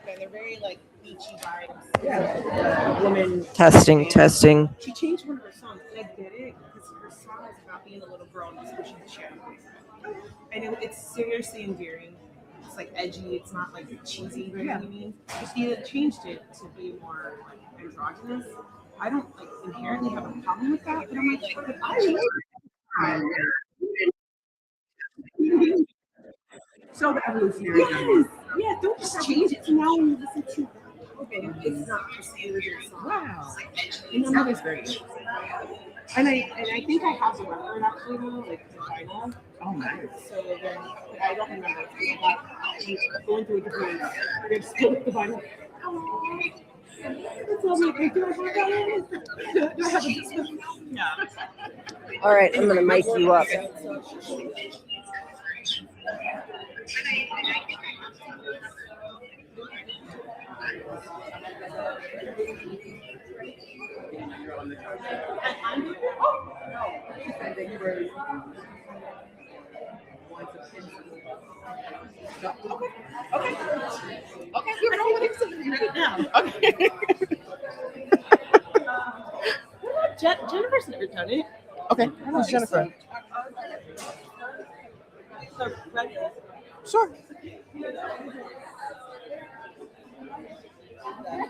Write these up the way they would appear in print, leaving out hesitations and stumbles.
and they're very like beachy vibes. Yeah. Woman. Testing. She changed one of her songs, and I get it because her song is about being a little girl and just wishing that she had a boyfriend. And it's seriously endearing. It's like edgy. It's not like cheesy by any means. But she changed it to be more like androgynous. I don't like inherently have a problem with that, but I'm like, I So the evolutionary. yeah, don't just change it. So now when you listen to it's not just the original song. Wow. And I'm always very interesting. And I think I have the record actually though, like the vinyl. Oh, nice. So then, but I don't remember. I'm going through a divorce. I just go with the vinyl. Oh, that's all my do I have that? Do I have a disc? No. All right, I'm gonna mic you up. Okay, we're rolling something right now. Okay. Jennifer's never done it. Okay, who's Jennifer? Sure.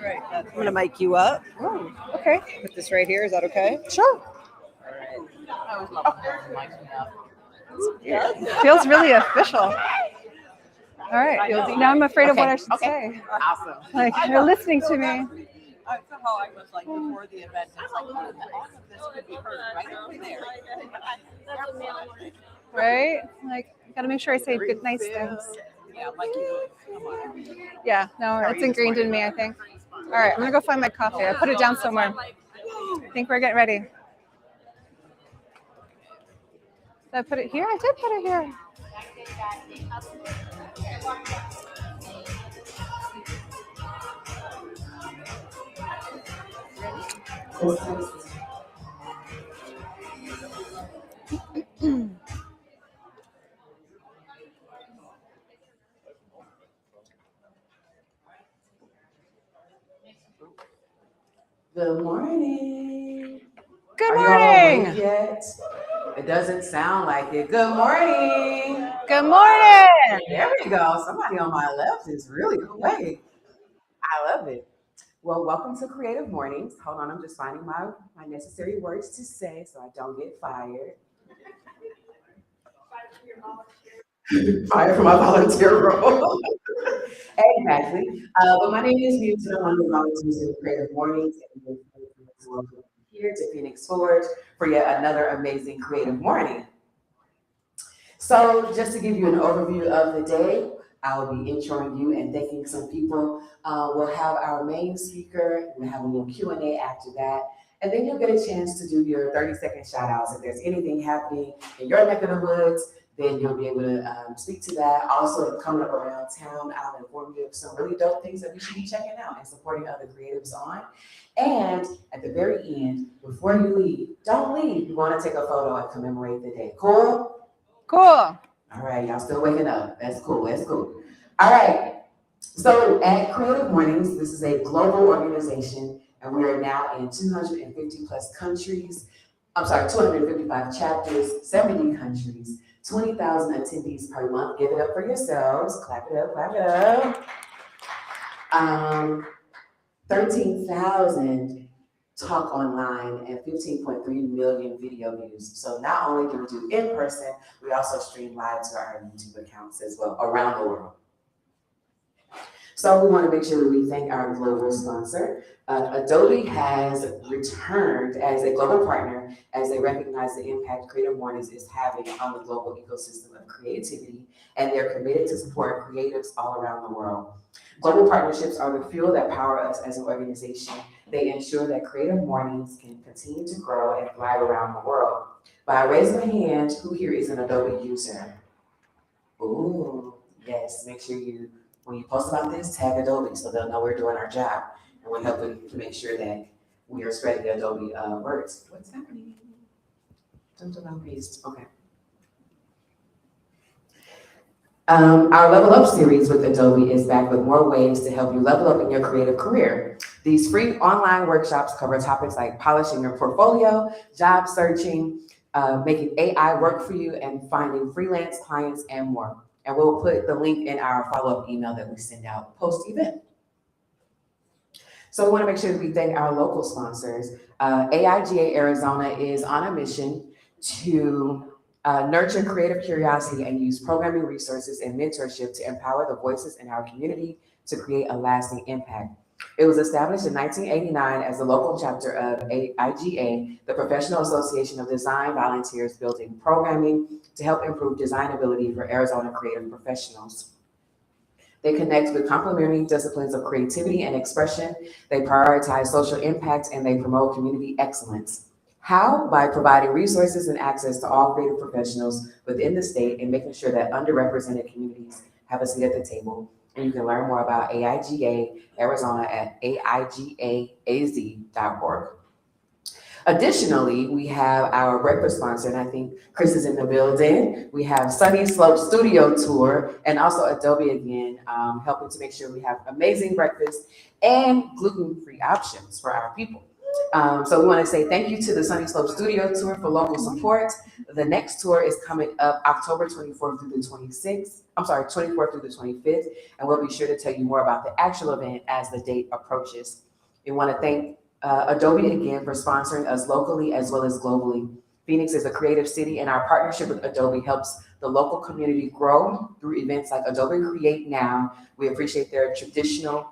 Right. I'm gonna mic you up. Oh, okay. Put this right here. Is that okay? Sure. I always love mic me up. Feels really official. All right. Now I'm afraid of what I should say. Awesome. Like, they're listening to me. That's how I was like before the event. I was like, all of this could be heard right over there. Right? Like, gotta make sure I say good, nice things. Yeah, like you. Come on. Yeah, no, it's ingrained in me, I think. All right, I'm gonna go find my coffee. I put it down somewhere. I think we're getting ready. Did I put it here? I did put it here. Good morning. Good Are y'all awake morning. yet? It doesn't sound like it. Good morning. Good morning. There we go. Somebody on my left is really awake. I love it. Well, welcome to Creative Mornings. Hold on, I'm just finding my necessary words to say so I don't get fired. Fired for my volunteer role. Exactly. But my name is Muse, and I'm one of the volunteers in Creative Mornings. And welcome here to Phoenix Forge for yet another amazing creative morning. So, just to give you an overview of the day, I'll be introing you and thanking some people. We'll have our main speaker. We'll have a little Q&A after that. And then you'll get a chance to do your 30-second shout outs. If there's anything happening in your neck of the woods, then you'll be able to speak to that. Also, coming up around town, I'll inform you of some really dope things that we should be checking out and supporting other creatives on. And at the very end, before you leave, don't leave. You want to take a photo and commemorate the day. Cool? Cool. All right, y'all still waking up. That's cool. That's cool. All right. So at Creative Mornings, this is a global organization, and we are now in 250 plus countries. 255 chapters, 70 countries, 20,000 attendees per month. Give it up for yourselves. Clap it up, clap it up. 13,000 talk online and 15.3 million video views. So not only do we do in person, we also stream live to our YouTube accounts as well around the world. So we want to make sure that we thank our global sponsor. Adobe has returned as a global partner as they recognize the impact Creative Mornings is having on the global ecosystem of creativity, and they're committed to support creatives all around the world. Global partnerships are the fuel that power us as an organization. They ensure that Creative Mornings can continue to grow and thrive around the world. By raising a hand, who here is an Adobe user? Ooh, yes, make sure you, when you post about this, tag Adobe so they'll know we're doing our job. And we're helping to make sure that we are spreading the Adobe words. What's happening? Okay. Our Level Up series with Adobe is back with more ways to help you level up in your creative career. These free online workshops cover topics like polishing your portfolio, job searching, making AI work for you, and finding freelance clients and more. And we'll put the link in our follow-up email that we send out post-event. So we want to make sure that we thank our local sponsors. AIGA Arizona is on a mission to nurture creative curiosity and use programming resources and mentorship to empower the voices in our community to create a lasting impact. It was established in 1989 as the local chapter of AIGA, the Professional Association of Design Volunteers, building programming to help improve designability for Arizona creative professionals. They connect with complementary disciplines of creativity and expression. They prioritize social impact and they promote community excellence. How? By providing resources and access to all creative professionals within the state and making sure that underrepresented communities have a seat at the table. And you can learn more about AIGA Arizona at aigaaz.org. Additionally, we have our breakfast sponsor, and I think Chris is in the building. We have Sunny Slope Studio Tour and also Adobe again, helping to make sure we have amazing breakfast and gluten-free options for our people. So we want to say thank you to the Sunny Slope Studio Tour for local support. The next tour is coming up October 24th through the 26th. 24th through the 25th, and we'll be sure to tell you more about the actual event as the date approaches. We want to thank Adobe again for sponsoring us locally as well as globally. Phoenix is a creative city, and our partnership with Adobe helps the local community grow through events like Adobe Create Now. We appreciate their additional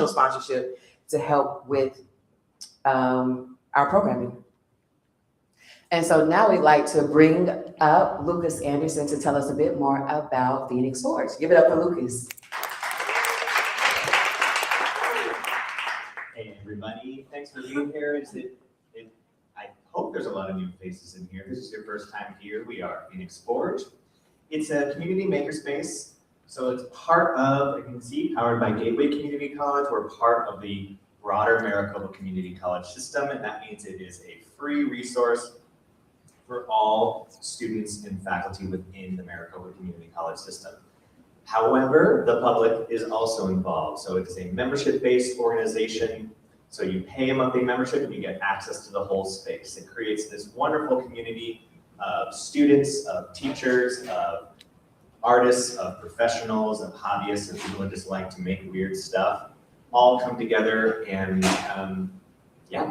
sponsorship to help with our programming. And so now we'd like to bring up Lucas Anderson to tell us a bit more about Phoenix Forge. Give it up for Lucas. Hey everybody, thanks for being here. I hope there's a lot of new faces in here. This is your first time here. We are Phoenix Forge. It's a community makerspace. So it's part of, you can see, powered by Gateway Community College. We're part of the broader Maricopa Community College system, and that means it is a free resource for all students and faculty within the Maricopa Community College system. However, the public is also involved. So it's a membership-based organization. So you pay a monthly membership and you get access to the whole space. It creates this wonderful community of students, of teachers, of artists, of professionals, of hobbyists, of people who just like to make weird stuff, all come together and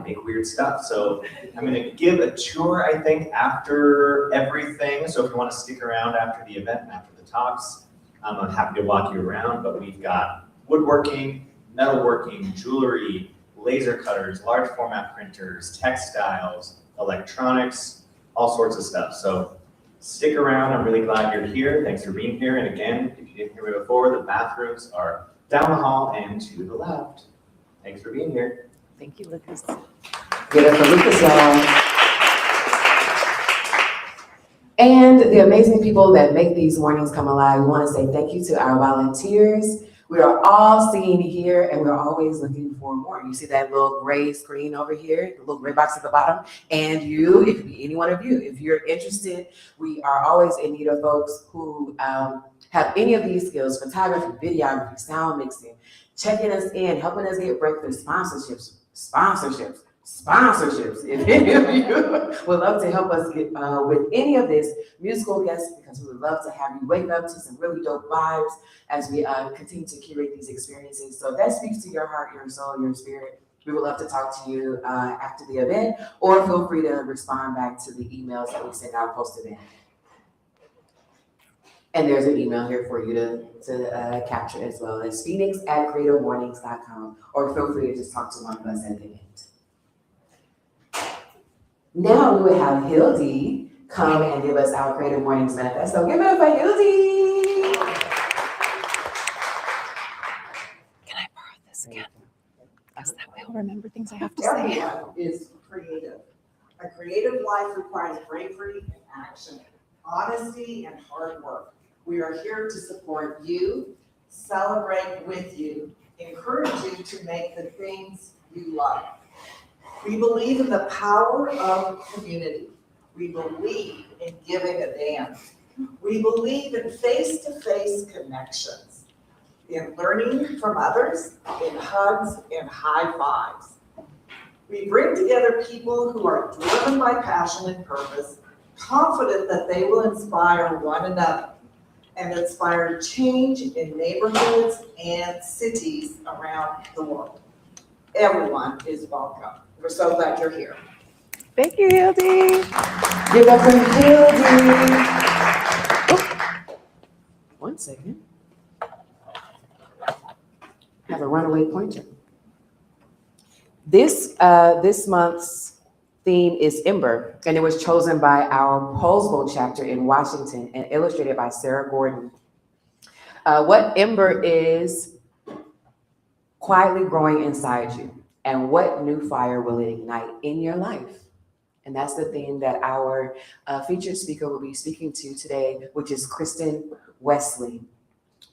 make weird stuff. So I'm gonna give a tour, I think, after everything. So if you wanna stick around after the event and after the talks, I'm happy to walk you around, but we've got woodworking, metalworking, jewelry, laser cutters, large format printers, textiles, electronics, all sorts of stuff. So stick around, I'm really glad you're here. Thanks for being here. And again, if you didn't hear me before, the bathrooms are down the hall and to the left. Thanks for being here. Thank you, Lucas. Give it for Lucas, y'all. And the amazing people that make these mornings come alive. We want to say thank you to our volunteers. We are all seen here and we're always looking for more. You see that little gray screen over here, the little gray box at the bottom. And you, it could be any one of you, if you're interested, we are always in need of folks who have any of these skills: photography, videography, sound mixing, checking us in, helping us get breakfast, sponsorships. If any of you would love to help us get with any of this, musical guests, because we would love to have you wake up to some really dope vibes as we continue to curate these experiences. So if that speaks to your heart, your soul, your spirit, we would love to talk to you after the event, or feel free to respond back to the emails that we send out post-event. And there's an email here for you to capture as well. It's phoenix@creativemornings.com, or feel free to just talk to one of us at the end. Now we will have Hildy come and give us our Creative Mornings manifesto. Give it up for Hildy. Can I borrow this again? Because that way I'll remember things I have to say. Everyone is creative. A creative life requires bravery and action, honesty and hard work. We are here to support you, celebrate with you, encourage you to make the things you love. We believe in the power of community. We believe in giving a damn. We believe in face-to-face connections, in learning from others, in hugs and high fives. We bring together people who are driven by passion and purpose, confident that they will inspire one another and inspire change in neighborhoods and cities around the world. Everyone is welcome. We're so glad you're here. Thank you, Hildy. Give up for Hildy. One second. Have a runaway pointer. This month's theme is Ember, and it was chosen by our Poseville chapter in Washington and illustrated by Sarah Gordon. What Ember is quietly growing inside you, and what new fire will it ignite in your life? And that's the theme that our featured speaker will be speaking to today, which is Kristen Wesley.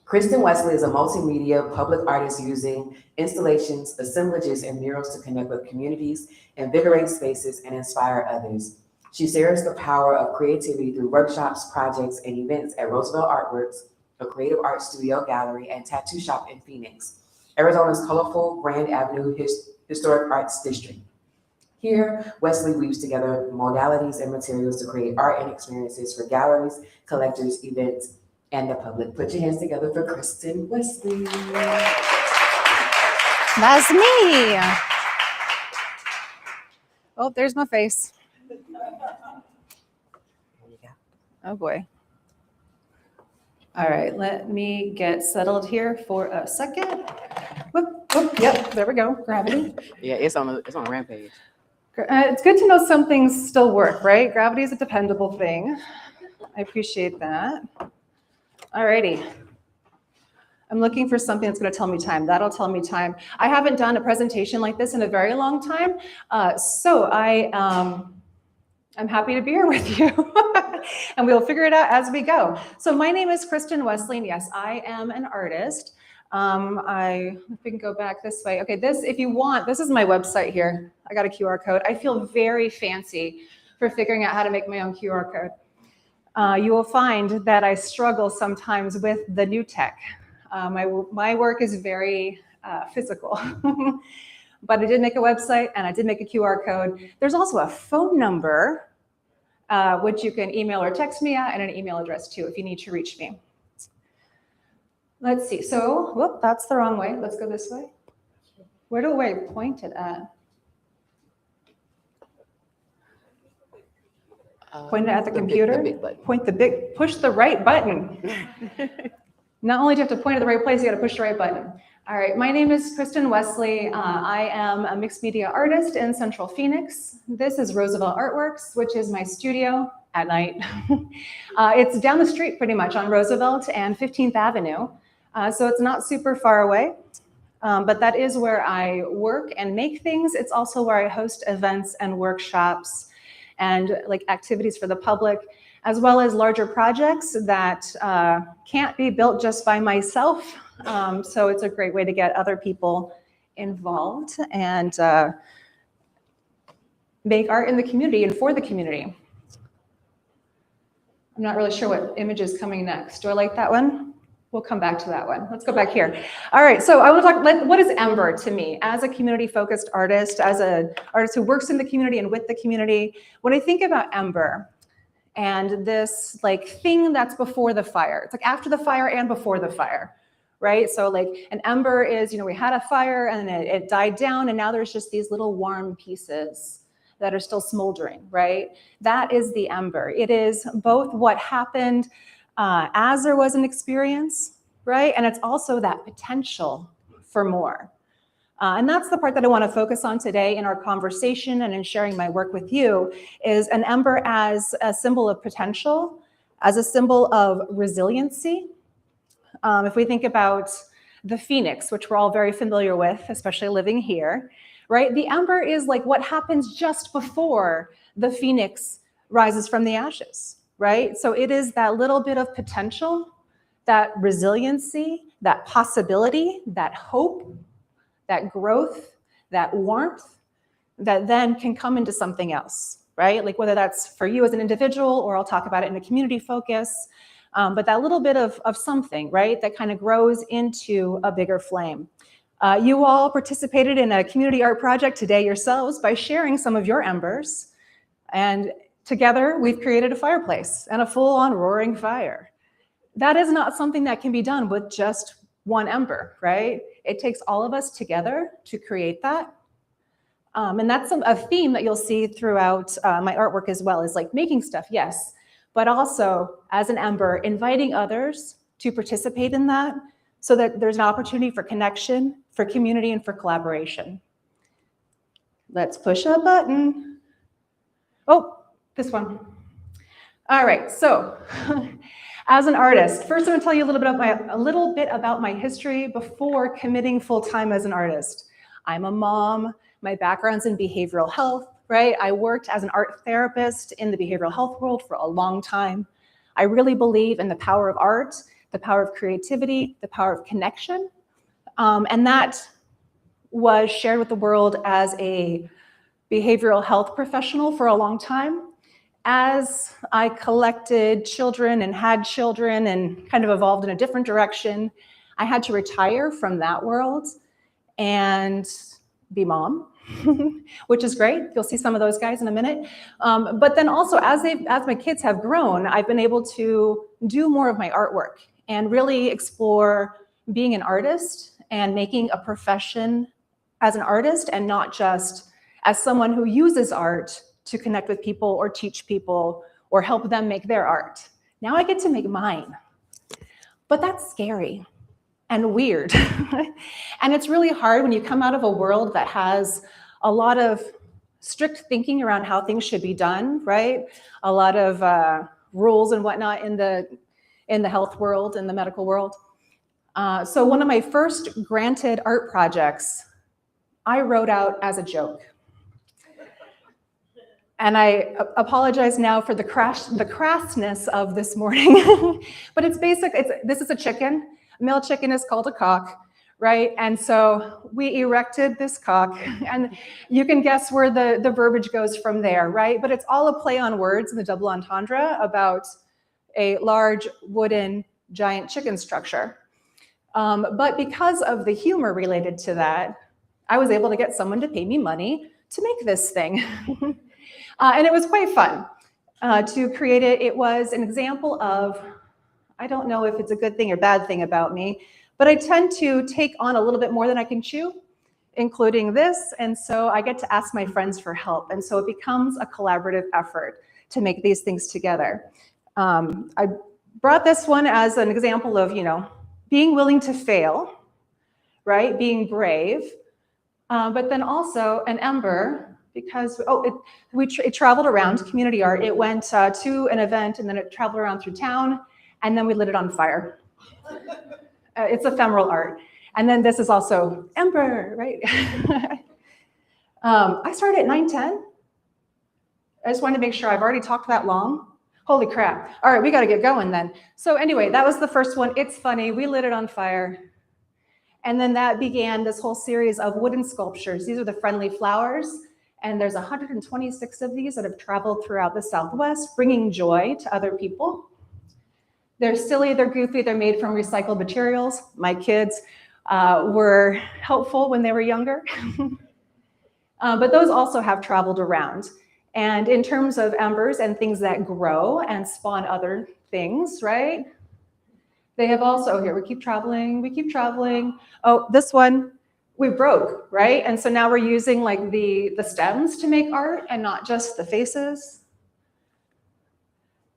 Kristen Wesley is a multimedia public artist using installations, assemblages, and murals to connect with communities, invigorate spaces, and inspire others. She shares the power of creativity through workshops, projects, and events at Roosevelt Artworks, a creative art studio, gallery, and tattoo shop in Phoenix, Arizona's colorful Grand Avenue Historic Arts District. Here, Wesley weaves together modalities and materials to create art and experiences for galleries, collectors, events, and the public. Put your hands together for Kristen Wesley. That's me. Oh, there's my face. Oh boy. All right, let me get settled here for a second. Whoop, whoop, yep, there we go. Gravity. Yeah, it's on a rampage. It's good to know some things still work, right? Gravity is a dependable thing. I appreciate that. All righty. I'm looking for something that's going to tell me time. That'll tell me time. I haven't done a presentation like this in a very long time, so I'm happy to be here with you, and we'll figure it out as we go. So my name is Kristen Wesley, and yes, I am an artist. If we can go back this way. Okay, if you want, this is my website here. I got a QR code. I feel very fancy for figuring out how to make my own QR code. You will find that I struggle sometimes with the new tech. My work is very physical, but I did make a website and I did make a QR code. There's also a phone number, which you can email or text me at, and an email address too if you need to reach me. Let's see, so, whoop, that's the wrong way. Let's go this way. Where do I point it at? Point it at the computer? Push the right button. Not only do you have to point at the right place, you got to push the right button. All right, my name is Kristen Wesley. I am a mixed media artist in Central Phoenix. This is Roosevelt Artworks, which is my studio at night. It's down the street pretty much on Roosevelt and 15th Avenue. So it's not super far away, but that is where I work and make things. It's also where I host events and workshops and like activities for the public, as well as larger projects that can't be built just by myself. So it's a great way to get other people involved and make art in the community and for the community. I'm not really sure what image is coming next. Do I like that one? We'll come back to that one. Let's go back here. All right, so I want to talk, what is Ember to me? As a community-focused artist, as an artist who works in the community and with the community, when I think about Ember and this like thing that's before the fire, it's like after the fire and before the fire, right? So like an ember is, we had a fire and it died down, and now there's just these little warm pieces that are still smoldering, right? That is the ember. It is both what happened as there was an experience, right? And it's also that potential for more. And that's the part that I want to focus on today in our conversation and in sharing my work with you, is an ember as a symbol of potential, as a symbol of resiliency. If we think about the phoenix, which we're all very familiar with, especially living here, right? The ember is like what happens just before the phoenix rises from the ashes, right? So it is that little bit of potential, that resiliency, that possibility, that hope, that growth, that warmth, that then can come into something else, right? Like whether that's for you as an individual, or I'll talk about it in a community focus, but that little bit of something, right, that kind of grows into a bigger flame. You all participated in a community art project today yourselves by sharing some of your embers, and together we've created a fireplace and a full-on roaring fire. That is not something that can be done with just one ember, right? It takes all of us together to create that. And that's a theme that you'll see throughout my artwork as well, is like making stuff, yes, but also as an ember, inviting others to participate in that so that there's an opportunity for connection, for community, and for collaboration. Let's push a button. Oh, this one. All right, so as an artist, first I'm gonna tell you a little bit about my history before committing full-time as an artist. I'm a mom. My background's in behavioral health, right? I worked as an art therapist in the behavioral health world for a long time. I really believe in the power of art, the power of creativity, the power of connection. And that was shared with the world as a behavioral health professional for a long time. As I collected children and had children and kind of evolved in a different direction, I had to retire from that world and be mom, which is great. You'll see some of those guys in a minute. But then also as my kids have grown, I've been able to do more of my artwork and really explore being an artist and making a profession as an artist, and not just as someone who uses art to connect with people or teach people or help them make their art. Now I get to make mine. But that's scary and weird. And it's really hard when you come out of a world that has a lot of strict thinking around how things should be done, right? A lot of rules and whatnot in the health world, in the medical world. So one of my first granted art projects, I wrote out as a joke. And I apologize now for the crassness of this morning, but it's basic. This is a chicken. A male chicken is called a cock, right? And so we erected this cock, and you can guess where the verbiage goes from there, right? But it's all a play on words in the double entendre about a large wooden giant chicken structure. But because of the humor related to that, I was able to get someone to pay me money to make this thing. And it was quite fun to create it. It was an example of, I don't know if it's a good thing or bad thing about me, but I tend to take on a little bit more than I can chew, including this. And so I get to ask my friends for help. And so it becomes a collaborative effort to make these things together. I brought this one as an example of, being willing to fail, right? Being brave, but then also an ember, because it traveled around community art. It went to an event, and then it traveled around through town, and then we lit it on fire. It's ephemeral art. And then this is also Ember, right? I started at 9:10. I just wanted to make sure. I've already talked that long. Holy crap. All right, we got to get going then. So anyway, that was the first one. It's funny. We lit it on fire. And then that began this whole series of wooden sculptures. These are the friendly flowers. And there's 126 of these that have traveled throughout the Southwest, bringing joy to other people. They're silly, they're goofy, they're made from recycled materials. My kids were helpful when they were younger. But those also have traveled around. And in terms of embers and things that grow and spawn other things, right? They have also, here, we keep traveling. Oh, this one, we broke, right? And so now we're using like the stems to make art and not just the faces.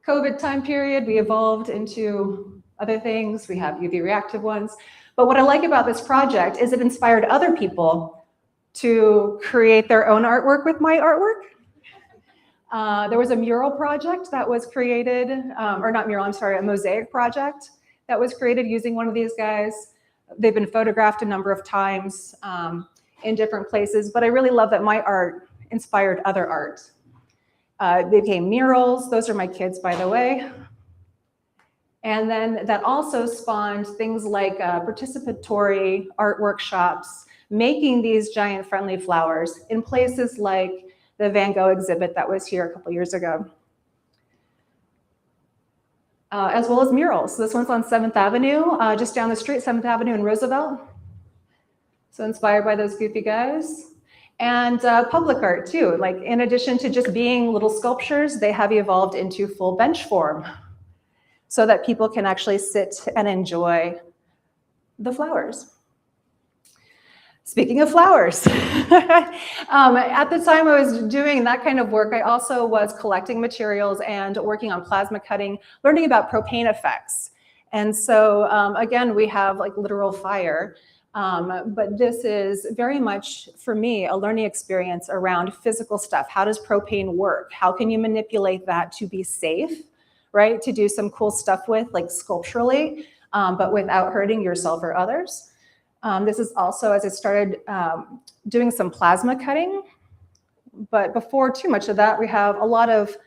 COVID time period, we evolved into other things. We have UV reactive ones. But what I like about this project is it inspired other people to create their own artwork with my artwork. There was a mural project that was created, or not mural, I'm sorry, a mosaic project that was created using one of these guys. They've been photographed a number of times in different places, but I really love that my art inspired other art. They became murals. Those are my kids, by the way. And then that also spawned things like participatory art workshops, making these giant friendly flowers in places like the Van Gogh exhibit that was here a couple years ago. As well as murals. This one's on 7th Avenue, just down the street, 7th Avenue in Roosevelt. So inspired by those goofy guys. And public art too. Like in addition to just being little sculptures, they have evolved into full bench form so that people can actually sit and enjoy the flowers. Speaking of flowers, at the time I was doing that kind of work, I also was collecting materials and working on plasma cutting, learning about propane effects. And so again, we have like literal fire, but this is very much, for me, a learning experience around physical stuff. How does propane work? How can you manipulate that to be safe, right? To do some cool stuff with, like sculpturally, but without hurting yourself or others. This is also as I started doing some plasma cutting, but before too much of that, we have a lot of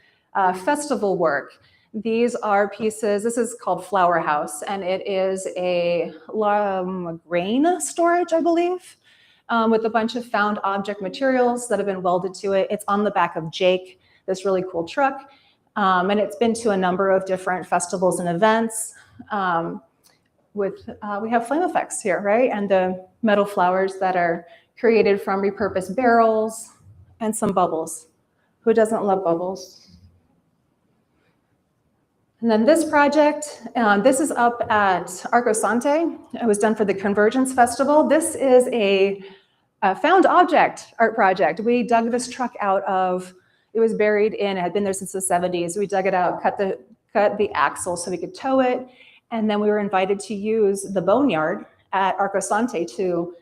festival work. These are pieces, this is called Flower House, and it is a grain storage, I believe, with a bunch of found object materials that have been welded to it. It's on the back of Jake, this really cool truck, and it's been to a number of different festivals and events. We have flame effects here, right? And the metal flowers that are created from repurposed barrels and some bubbles. Who doesn't love bubbles? And then this project, this is up at Arcosante. It was done for the Convergence Festival. This is a found object art project. We dug this truck out of, it was buried in, it had been there since the 70s. We dug it out, cut the axle so we could tow it. And then we were invited to use the boneyard at Arcosante to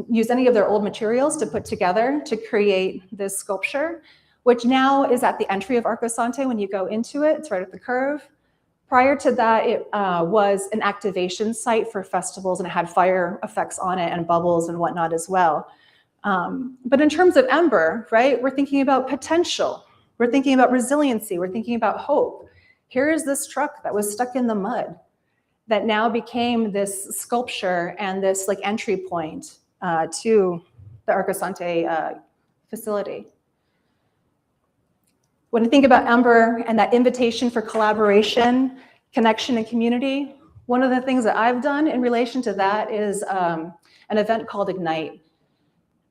use any of their old materials to put together to create this sculpture, which now is at the entry of Arcosante when you go into it. It's right at the curve. Prior to that, it was an activation site for festivals, and it had fire effects on it and bubbles and whatnot as well. But in terms of Ember, right, we're thinking about potential. We're thinking about resiliency. We're thinking about hope. Here is this truck that was stuck in the mud that now became this sculpture and this like entry point to the Arcosante facility. When I think about Ember and that invitation for collaboration, connection, and community, one of the things that I've done in relation to that is an event called Ignite.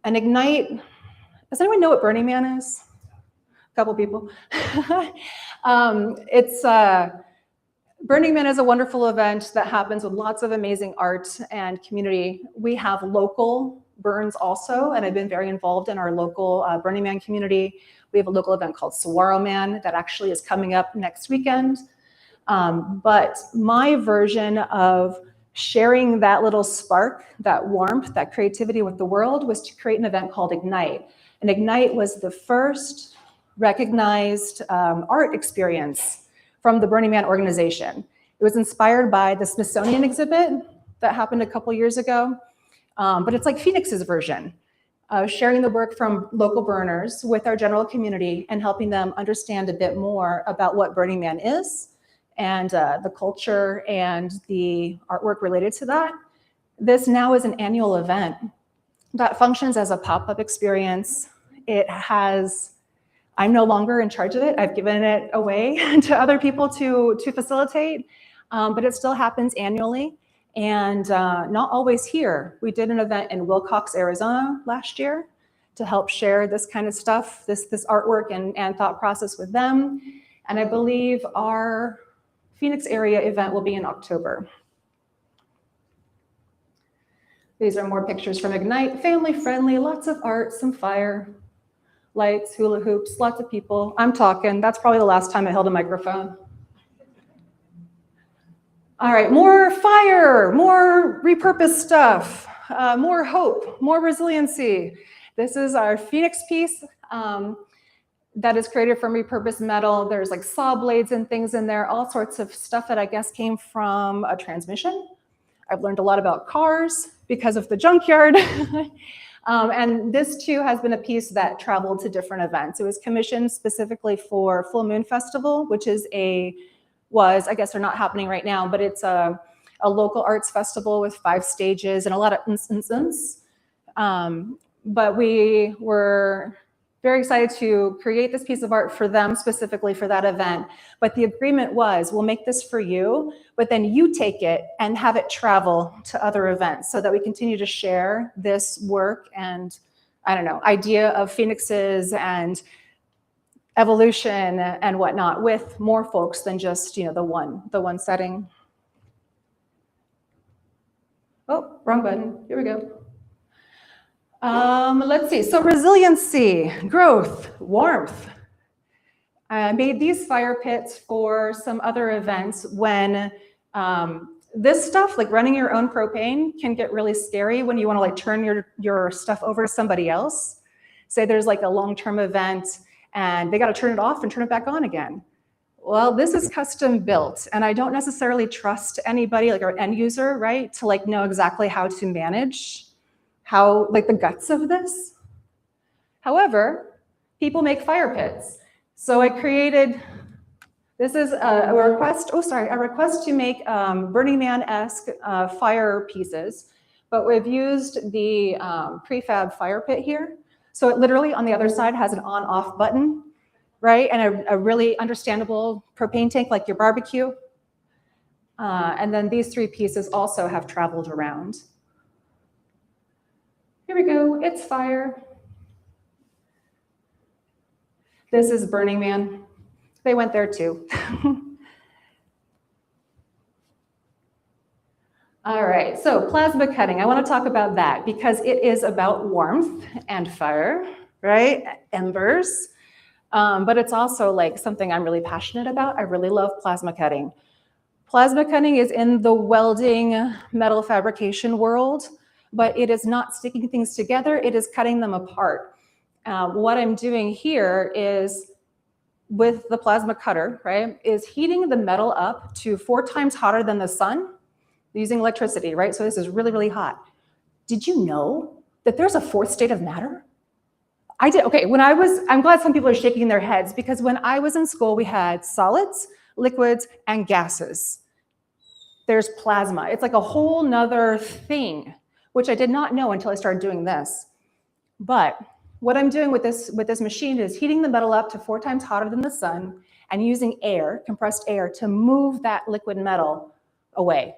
And Ignite, does anyone know what Burning Man is? A couple people. Burning Man is a wonderful event that happens with lots of amazing art and community. We have local burns also, and I've been very involved in our local Burning Man community. We have a local event called Saguaro Man that actually is coming up next weekend. But my version of sharing that little spark, that warmth, that creativity with the world was to create an event called Ignite. And Ignite was the first recognized art experience from the Burning Man organization. It was inspired by the Smithsonian exhibit that happened a couple years ago, but it's like Phoenix's version of sharing the work from local burners with our general community and helping them understand a bit more about what Burning Man is and the culture and the artwork related to that. This now is an annual event that functions as a pop-up experience. It has, I'm no longer in charge of it. I've given it away to other people to facilitate, but it still happens annually and not always here. We did an event in Wilcox, Arizona last year to help share this kind of stuff, this artwork and thought process with them. And I believe our Phoenix area event will be in October. These are more pictures from Ignite, family friendly, lots of art, some fire, lights, hula hoops, lots of people. I'm talking, that's probably the last time I held a microphone. All right, more fire, more repurposed stuff, more hope, more resiliency. This is our Phoenix piece that is created from repurposed metal. There's like saw blades and things in there, all sorts of stuff that I guess came from a transmission. I've learned a lot about cars because of the junkyard. And this too has been a piece that traveled to different events. It was commissioned specifically for Full Moon Festival, which is I guess they're not happening right now, but it's a local arts festival with 5 stages and a lot of instances. But we were very excited to create this piece of art for them, specifically for that event. But the agreement was, we'll make this for you, but then you take it and have it travel to other events so that we continue to share this work and, I don't know, idea of phoenixes and evolution and whatnot with more folks than just, the one setting. Oh, wrong button. Here we go. Let's see. So resiliency, growth, warmth. I made these fire pits for some other events when this stuff, like running your own propane, can get really scary when you want to like turn your stuff over to somebody else. Say there's like a long-term event and they got to turn it off and turn it back on again. Well, this is custom built, and I don't necessarily trust anybody, like our end user, right, to like know exactly how to manage like the guts of this. However, people make fire pits. So I created, this is a request to make Burning Man-esque fire pieces, but we've used the prefab fire pit here. So it literally on the other side has an on-off button, right? And a really understandable propane tank like your barbecue. And then these 3 pieces also have traveled around. Here we go, it's fire. This is Burning Man. They went there too. All right, so plasma cutting. I want to talk about that because it is about warmth and fire, right? Embers. But it's also like something I'm really passionate about. I really love plasma cutting. Plasma cutting is in the welding metal fabrication world, but it is not sticking things together, it is cutting them apart. What I'm doing here is, with the plasma cutter, right, is heating the metal up to 4 times hotter than the sun using electricity, right? So this is really, really hot. Did you know that there's a 4th state of matter? I did, okay, I'm glad some people are shaking their heads because when I was in school, we had solids, liquids, and gases. There's plasma. It's like a whole nother thing, which I did not know until I started doing this. But what I'm doing with this machine is heating the metal up to 4 times hotter than the sun and using air, compressed air, to move that liquid metal away.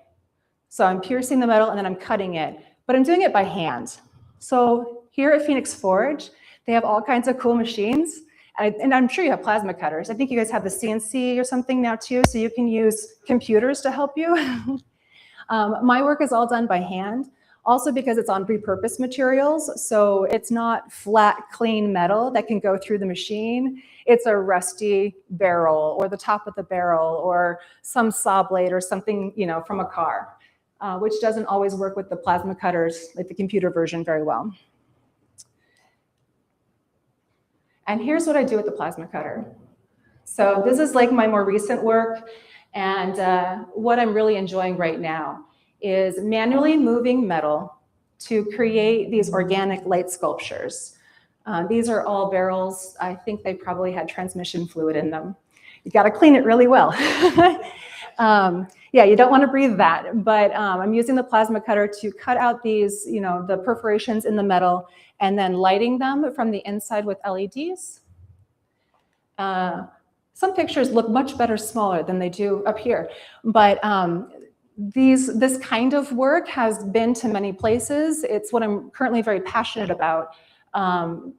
So I'm piercing the metal and then I'm cutting it, but I'm doing it by hand. So here at Phoenix Forge, they have all kinds of cool machines. And I'm sure you have plasma cutters. I think you guys have the CNC or something now too, so you can use computers to help you. My work is all done by hand, also because it's on repurposed materials. So it's not flat, clean metal that can go through the machine. It's a rusty barrel or the top of the barrel or some saw blade or something, from a car, which doesn't always work with the plasma cutters, like the computer version, very well. And here's what I do with the plasma cutter. So this is like my more recent work. And what I'm really enjoying right now is manually moving metal to create these organic light sculptures. These are all barrels. I think they probably had transmission fluid in them. You got to clean it really well. Yeah, you don't want to breathe that, but I'm using the plasma cutter to cut out these, the perforations in the metal and then lighting them from the inside with LEDs. Some pictures look much better smaller than they do up here, but this kind of work has been to many places. It's what I'm currently very passionate about.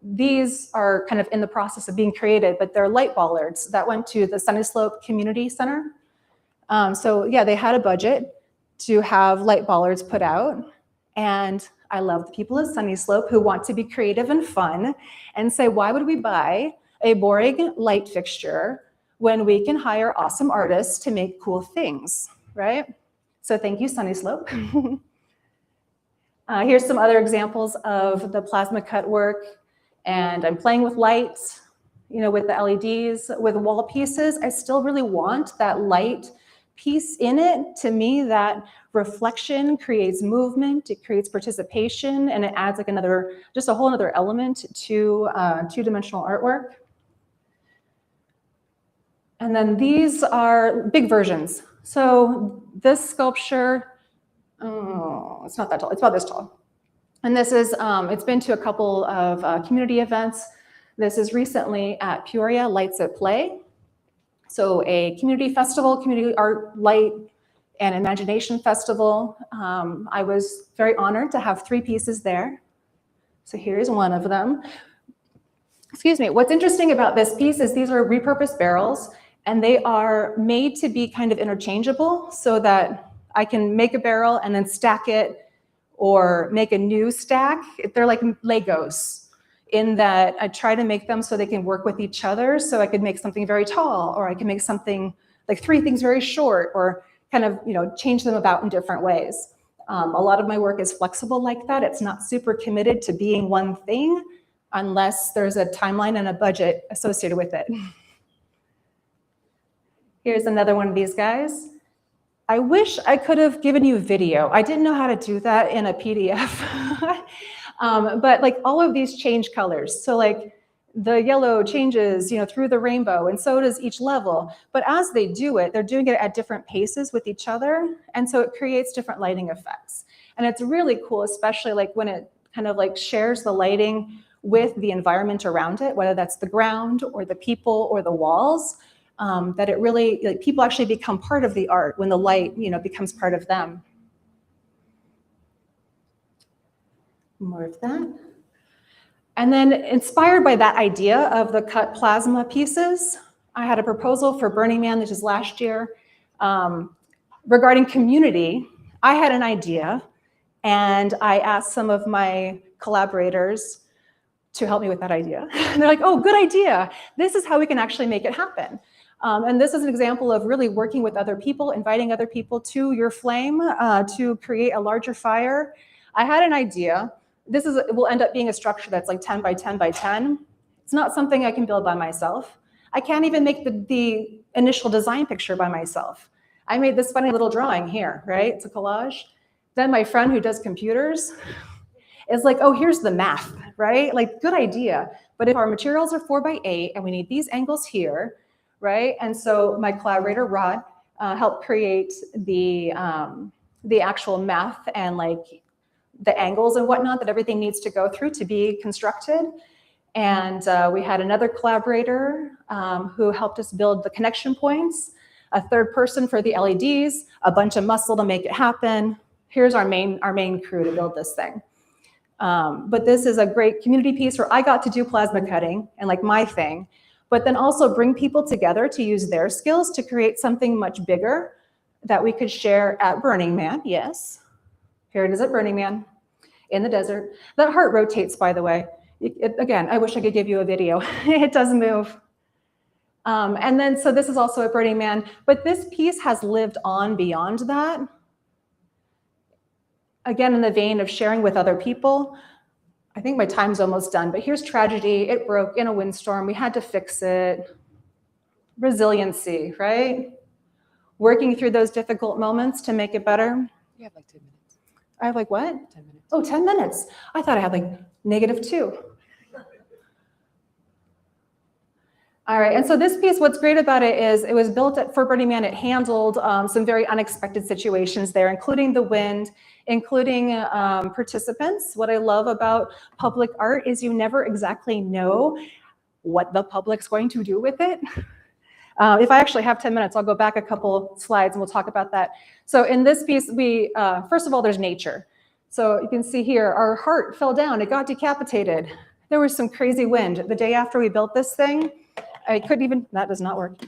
These are kind of in the process of being created, but they're light bollards that went to the Sunny Slope Community Center. So yeah, they had a budget to have light bollards put out. And I love the people at Sunny Slope who want to be creative and fun and say, why would we buy a boring light fixture when we can hire awesome artists to make cool things, right? So thank you, Sunny Slope. Here's some other examples of the plasma cut work. And I'm playing with lights, with the LEDs, with wall pieces. I still really want that light piece in it. To me, that reflection creates movement, it creates participation, and it adds like just a whole other element to two-dimensional artwork. And then these are big versions. So this sculpture, it's not that tall, it's about this tall. And this is, it's been to a couple of community events. This is recently at Peoria Lights at Play. So a community festival, community art, light, and imagination festival. I was very honored to have 3 pieces there. So here's one of them. Excuse me. What's interesting about this piece is these are repurposed barrels, and they are made to be kind of interchangeable so that I can make a barrel and then stack it or make a new stack. They're like Legos in that I try to make them so they can work with each other. So I could make something very tall, or I can make something like 3 things very short, or kind of, change them about in different ways. A lot of my work is flexible like that. It's not super committed to being one thing unless there's a timeline and a budget associated with it. Here's another one of these guys. I wish I could have given you video. I didn't know how to do that in a PDF. But like all of these change colors. So like the yellow changes, through the rainbow, and so does each level. But as they do it, they're doing it at different paces with each other. And so it creates different lighting effects. And it's really cool, especially like when it kind of like shares the lighting with the environment around it, whether that's the ground or the people or the walls, that it really, like people actually become part of the art when the light, becomes part of them. More of that. And then inspired by that idea of the cut plasma pieces, I had a proposal for Burning Man, which is last year, regarding community. I had an idea, and I asked some of my collaborators to help me with that idea. And they're like, oh, good idea. This is how we can actually make it happen. And this is an example of really working with other people, inviting other people to your flame to create a larger fire. I had an idea. It will end up being a structure that's like 10 by 10 by 10. It's not something I can build by myself. I can't even make the initial design picture by myself. I made this funny little drawing here, right? It's a collage. Then my friend who does computers is like, oh, here's the math, right? Like, good idea. But if our materials are 4 by 8 and we need these angles here, right? And so my collaborator, Rod, helped create the actual math and like the angles and whatnot that everything needs to go through to be constructed. And we had another collaborator who helped us build the connection points, a third person for the LEDs, a bunch of muscle to make it happen. Here's our main crew to build this thing. But this is a great community piece where I got to do plasma cutting and like my thing, but then also bring people together to use their skills to create something much bigger that we could share at Burning Man. Yes. Here it is at Burning Man in the desert. That heart rotates, by the way. Again, I wish I could give you a video. It does move. And then, so this is also at Burning Man, but this piece has lived on beyond that. Again, in the vein of sharing with other people. I think my time's almost done, but here's tragedy. It broke in a windstorm. We had to fix it. Resiliency, right? Working through those difficult moments to make it better. You have like 10 minutes. I have like what? 10 minutes. Oh, 10 minutes. I thought I had like -2. All right, and so this piece, what's great about it is it was built for Burning Man. It handled some very unexpected situations there, including the wind, including participants. What I love about public art is you never exactly know what the public's going to do with it. If I actually have 10 minutes, I'll go back a couple slides and we'll talk about that. So in this piece, we first of all, there's nature. So you can see here, our heart fell down, it got decapitated. There was some crazy wind. The day after we built this thing, I couldn't even, that does not work.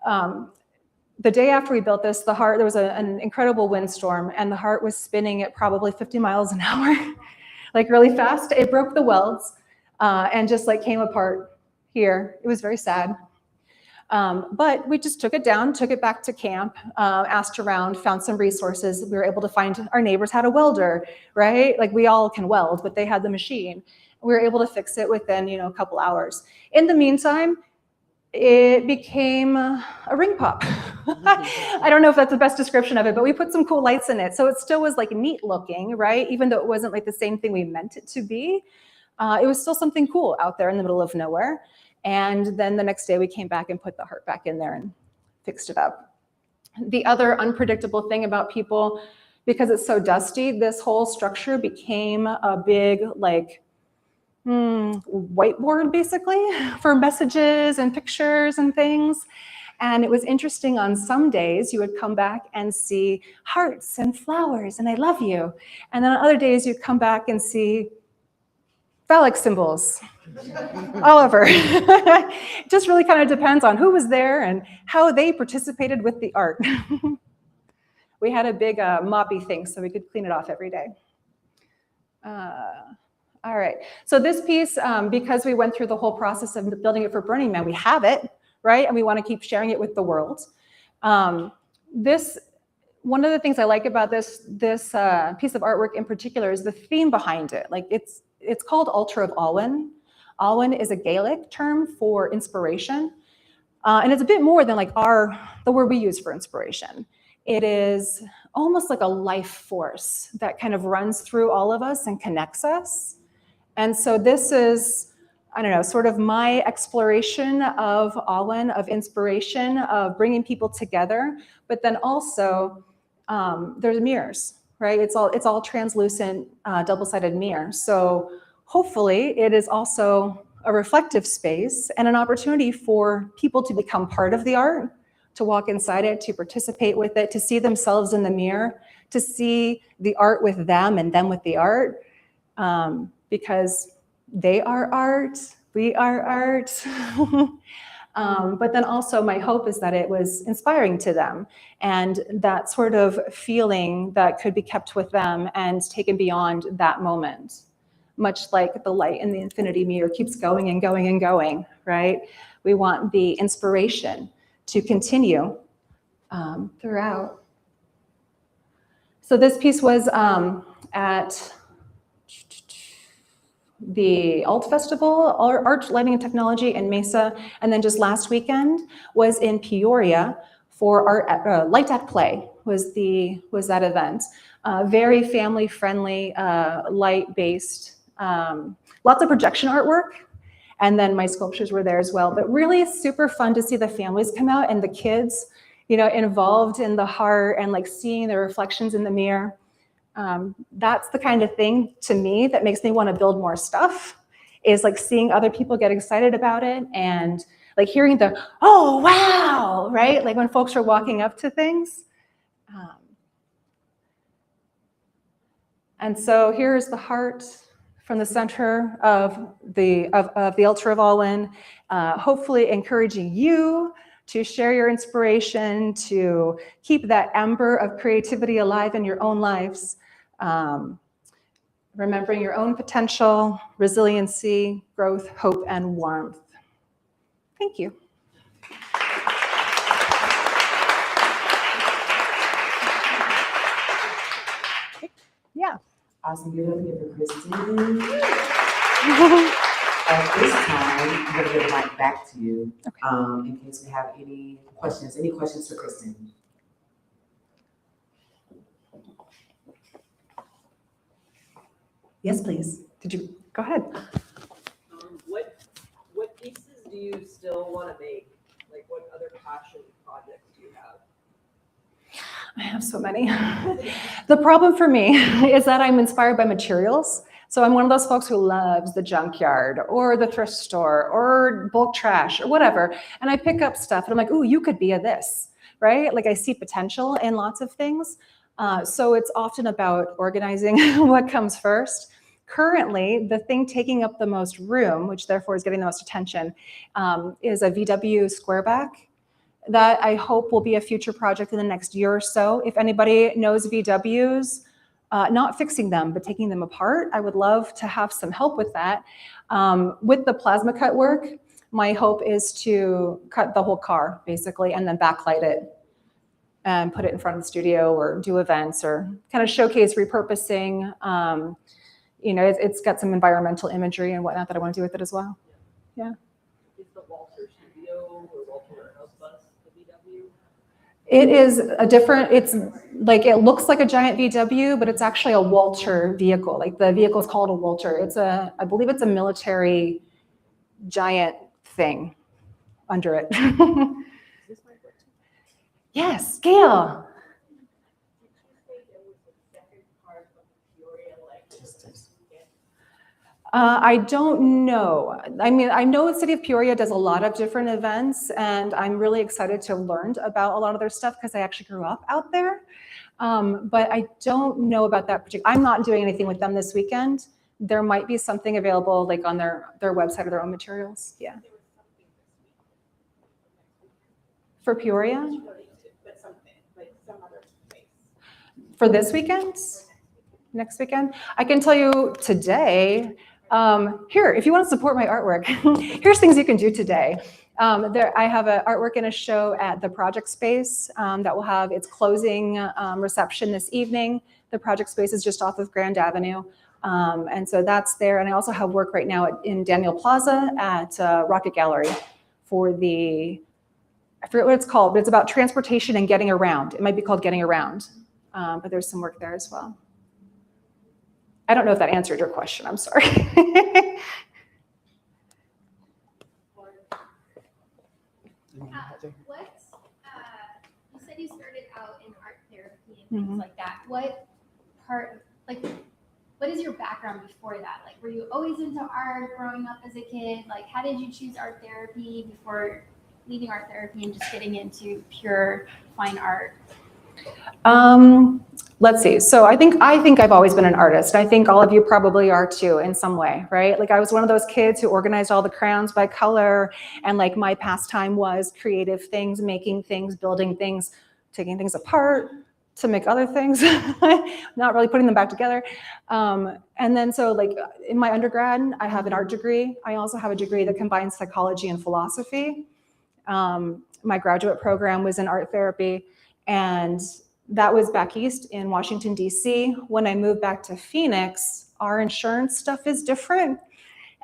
The day after we built this, there was an incredible windstorm and the heart was spinning at probably 50 miles an hour, like really fast. It broke the welds and just like came apart here. It was very sad. But we just took it down, took it back to camp, asked around, found some resources. We were able to find our neighbors had a welder, right? Like we all can weld, but they had the machine. We were able to fix it within, a couple hours. In the meantime, it became a ring pop. I don't know if that's the best description of it, but we put some cool lights in it. So it still was like neat looking, right? Even though it wasn't like the same thing we meant it to be, it was still something cool out there in the middle of nowhere. And then the next day we came back and put the heart back in there and fixed it up. The other unpredictable thing about people, because it's so dusty, this whole structure became a big, like, whiteboard basically for messages and pictures and things. And it was interesting, on some days you would come back and see hearts and flowers and I love you. And then on other days you'd come back and see phallic symbols all over. It just really kind of depends on who was there and how they participated with the art. We had a big moppy thing so we could clean it off every day. All right, so this piece, because we went through the whole process of building it for Burning Man, we have it, right? And we want to keep sharing it with the world. One of the things I like about this piece of artwork in particular is the theme behind it. Like it's called Altar of Alwyn. Alwyn is a Gaelic term for inspiration. And it's a bit more than like the word we use for inspiration. It is almost like a life force that kind of runs through all of us and connects us. And so this is, I don't know, sort of my exploration of Alwyn, of inspiration, of bringing people together. But then also, there's mirrors, right? It's all translucent, double-sided mirror. So hopefully it is also a reflective space and an opportunity for people to become part of the art, to walk inside it, to participate with it, to see themselves in the mirror, to see the art with them and them with the art, because they are art, we are art. But then also my hope is that it was inspiring to them, and that sort of feeling that could be kept with them and taken beyond that moment. Much like the light in the infinity mirror keeps going and going and going, right? We want the inspiration to continue throughout. So this piece was at the Alt Festival, Art, Lighting, and Technology in Mesa, and then just last weekend was in Peoria for our Light at Play was that event. Very family-friendly, light-based, lots of projection artwork, and then my sculptures were there as well. But really super fun to see the families come out and the kids, involved in the heart and like seeing their reflections in the mirror. That's the kind of thing to me that makes me want to build more stuff, is like seeing other people get excited about it and like hearing the, oh, wow, right? Like when folks are walking up to things. And so here's the heart from the center of the Altar of Alwyn, hopefully encouraging you to share your inspiration, to keep that ember of creativity alive in your own lives. Remembering your own potential, resiliency, growth, hope, and warmth. Thank you. Yeah. Awesome. Give it up here for Kristin. At this time, I'm going to give the mic back to you, okay. In case we have any questions. Any questions for Kristin? Yes, please. Did you go ahead? What pieces do you still want to make? Like, what other passion projects do you have? I have so many. The problem for me is that I'm inspired by materials. So I'm one of those folks who loves the junkyard or the thrift store or bulk trash or whatever. And I pick up stuff and I'm like, ooh, you could be a this, right? Like I see potential in lots of things. So it's often about organizing what comes first. Currently, the thing taking up the most room, which therefore is getting the most attention, is a VW squareback that I hope will be a future project in the next year or so. If anybody knows VWs, not fixing them, but taking them apart, I would love to have some help with that. With the plasma cut work, my hope is to cut the whole car, basically, and then backlight it and put it in front of the studio or do events or kind of showcase repurposing. It's got some environmental imagery and whatnot that I want to do with it as well. Yeah. Is the Walter Studio or Walter House Bus the VW? It is a different, it's like, it looks like a giant VW, but it's actually a Walter vehicle. Like the vehicle is called a Walter. I believe it's a military giant thing under it. Yes, Gail. I don't know. I mean, I know the city of Peoria does a lot of different events, and I'm really excited to learn about a lot of their stuff because I actually grew up out there. But I don't know about that particular. I'm not doing anything with them this weekend. There might be something available like on their website or their own materials. Yeah. For Peoria? But something, like some other place. For this weekend? Next weekend? I can tell you today, here, if you want to support my artwork, here's things you can do today. I have an artwork in a show at the Project Space that will have its closing reception this evening. The Project Space is just off of Grand Avenue. And so that's there. And I also have work right now in Daniel Plaza at Rocket Gallery for the, I forget what it's called, but it's about transportation and getting around. It might be called Getting Around, but there's some work there as well. I don't know if that answered your question, I'm sorry. You said you started out in art therapy and things like that. What is your background before that? Like, were you always into art growing up as a kid? Like, how did you choose art therapy before leaving art therapy and just getting into pure fine art? Let's see. So I think I've always been an artist. I think all of you probably are too in some way, right? Like I was one of those kids who organized all the crayons by color, and like my pastime was creative things, making things, building things, taking things apart to make other things, not really putting them back together. And then so like in my undergrad, I have an art degree. I also have a degree that combines psychology and philosophy. My graduate program was in art therapy, and that was back east in Washington, D.C. When I moved back to Phoenix, our insurance stuff is different.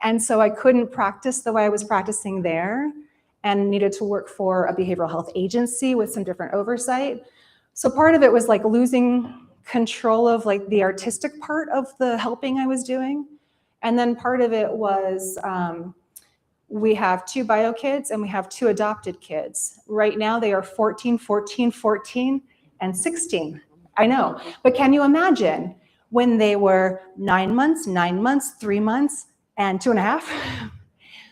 And so I couldn't practice the way I was practicing there and needed to work for a behavioral health agency with some different oversight. So part of it was like losing control of like the artistic part of the helping I was doing. And then part of it was we have 2 bio kids and we have 2 adopted kids. Right now they are 14, 14, 14, and 16. I know, but can you imagine when they were 9 months, 3 months, and 2.5?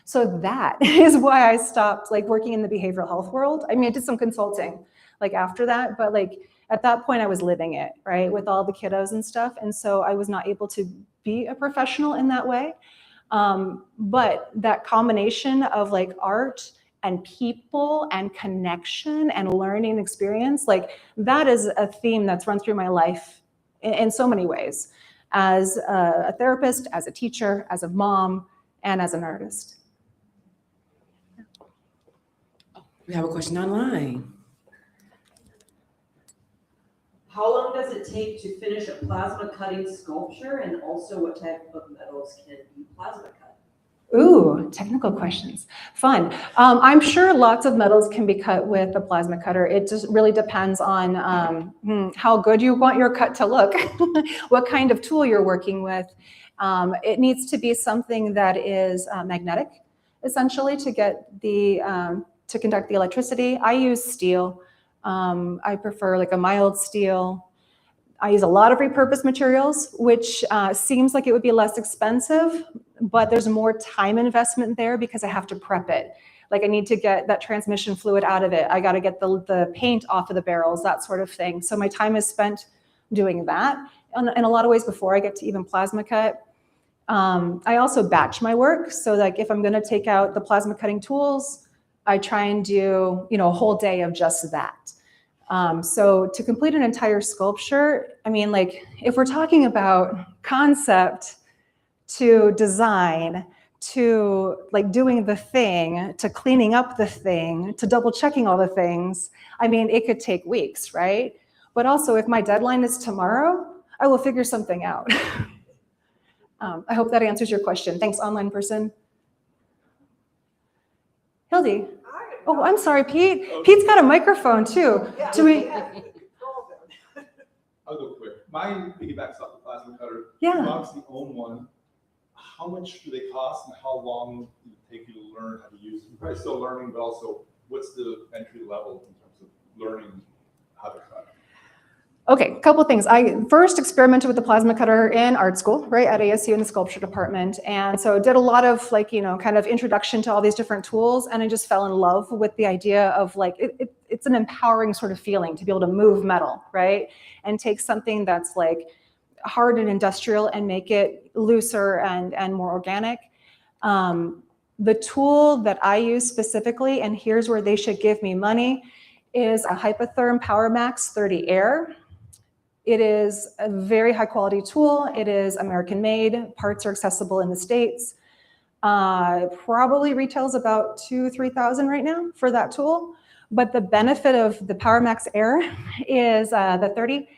So that is why I stopped like working in the behavioral health world. I mean, I did some consulting like after that, but like at that point I was living it, right, with all the kiddos and stuff. And so I was not able to be a professional in that way. But that combination of like art and people and connection and learning experience, like that is a theme that's run through my life in so many ways, as a therapist, as a teacher, as a mom, and as an artist. We have a question online. How long does it take to finish a plasma cutting sculpture, and also what type of metals can you plasma cut? Ooh, technical questions. Fun. I'm sure lots of metals can be cut with a plasma cutter. It just really depends on how good you want your cut to look, what kind of tool you're working with. It needs to be something that is magnetic, essentially, to get the to conduct the electricity. I use steel. I prefer like a mild steel. I use a lot of repurposed materials, which seems like it would be less expensive, but there's more time investment there because I have to prep it. Like I need to get that transmission fluid out of it. I got to get the paint off of the barrels, that sort of thing. So my time is spent doing that in a lot of ways before I get to even plasma cut. I also batch my work. So like if I'm going to take out the plasma cutting tools, I try and do, a whole day of just that. So to complete an entire sculpture, I mean, like if we're talking about concept to design, to like doing the thing, to cleaning up the thing, to double checking all the things, I mean, it could take weeks, right? But also if my deadline is tomorrow, I will figure something out. I hope that answers your question. Thanks, online person. Hildy. Oh, I'm sorry, Pete. Pete's got a microphone too. Yeah, Do we? I'll go quick. Mine piggybacks off the plasma cutter. Yeah. You obviously own one. How much do they cost, and how long do it take you to learn how to use them? You're probably still learning, but also what's the entry level in terms of learning how to cut? Okay, a couple things. I first experimented with the plasma cutter in art school, right, at ASU in the sculpture department. And so did a lot of like, kind of introduction to all these different tools. And I just fell in love with the idea of like, it's an empowering sort of feeling to be able to move metal, right? And take something that's like hard and industrial and make it looser and more organic. The tool that I use specifically, and here's where they should give me money, is a Hypotherm PowerMax 30 Air. It is a very high quality tool. It is American made. Parts are accessible in the States. Probably retails about $2,000-3,000 right now for that tool. But the benefit of the PowerMax Air is the 30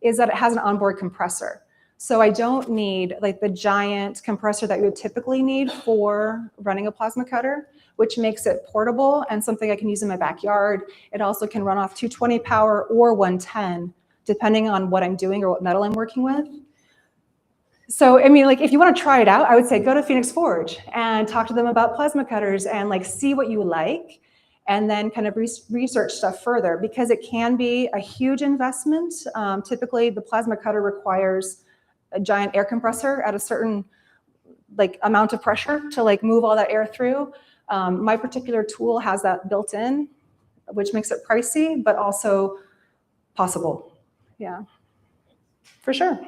is that it has an onboard compressor. So I don't need like the giant compressor that you would typically need for running a plasma cutter, which makes it portable and something I can use in my backyard. It also can run off 220 power or 110, depending on what I'm doing or what metal I'm working with. So, I mean, like if you want to try it out, I would say go to Phoenix Forge and talk to them about plasma cutters and like see what you like, and then kind of research stuff further, because it can be a huge investment. Typically, the plasma cutter requires a giant air compressor at a certain like amount of pressure to like move all that air through. My particular tool has that built in, which makes it pricey, but also possible. Yeah, for sure. Do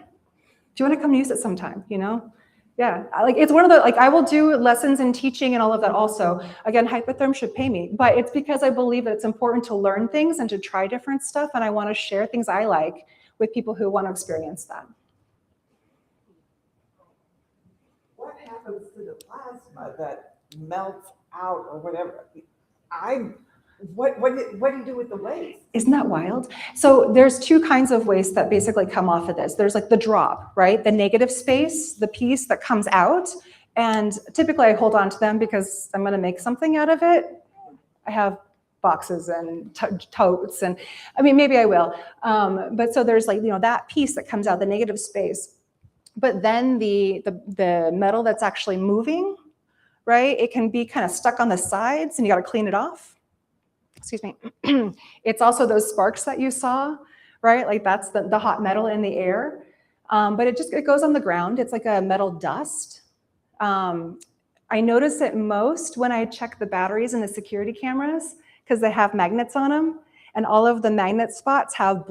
you want to come use it sometime, Yeah, like it's one of the, like I will do lessons in teaching and all of that also. Again, Hypotherm should pay me, but it's because I believe that it's important to learn things and to try different stuff. And I want to share things I like with people who want to experience that. What happens to the plasma that melts out or whatever? What do you do with the waste? Isn't that wild? So there's two kinds of waste that basically come off of this. There's like the drop, right? The negative space, the piece that comes out. And typically I hold on to them because I'm going to make something out of it. I have boxes and totes, and I mean, maybe I will. But so there's like, that piece that comes out, the negative space. But then the metal that's actually moving, right? It can be kind of stuck on the sides and you got to clean it off. Excuse me. It's also those sparks that you saw, right? Like that's the hot metal in the air. But it goes on the ground. It's like a metal dust. I notice it most when I check the batteries in the security cameras because they have magnets on them, and all of the magnet spots have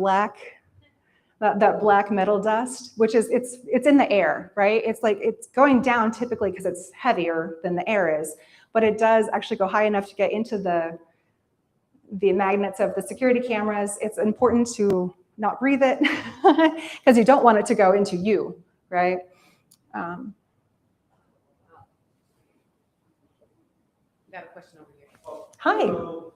that black metal dust, which is it's in the air, right? It's like it's going down typically because it's heavier than the air is, but it does actually go high enough to get into the magnets of the security cameras. It's important to not breathe it because you don't want it to go into you, right? Got a question over here. Hi. So,